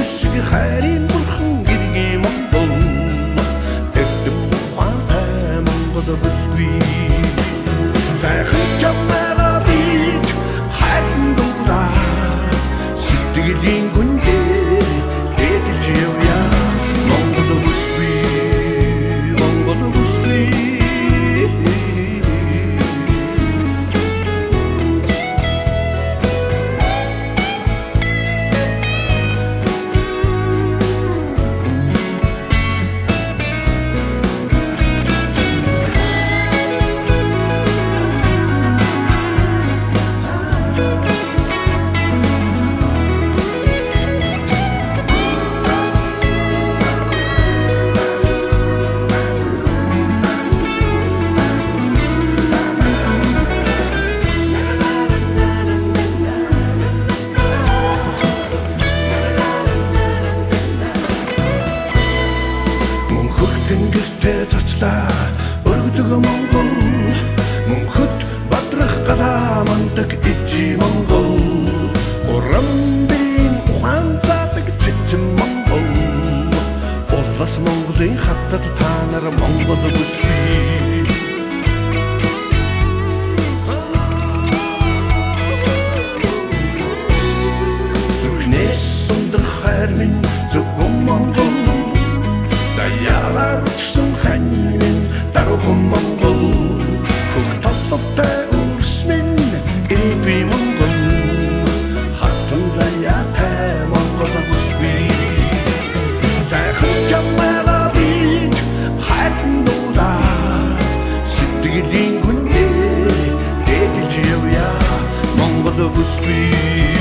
Өсіге хайрын бурхан гэргийн Монгол Эрдэм ухаан Монголо бүсгүй Сайхан чамайга бит хайрын дуулаа Сэтгэлийн гүндээ дээдэлж явъя Монголо бүсгүй Монголо бүсгүй Тэнгэртэй цацлаа өргөдөг Монгол Мөнхөд бадрах гадаа мандаг ижи Монгол Урамбын ухаан цаадаг цэцэн Монгол Улас Монголын хаттад та нар Монгол бүсгүй Зүрхнээс сундар хайр минь зөвхөн Монгол Заяагаар учсан хань минь дарухан Монгол Хөх толготой өрс минь эвгүй Монгол Хатан заяатай Монгол бүсгүй Сайхан чамайга бит хайрын дуулаа Сэтгэлийн гүндээ дээдэлж явъя Монгол бүсгүй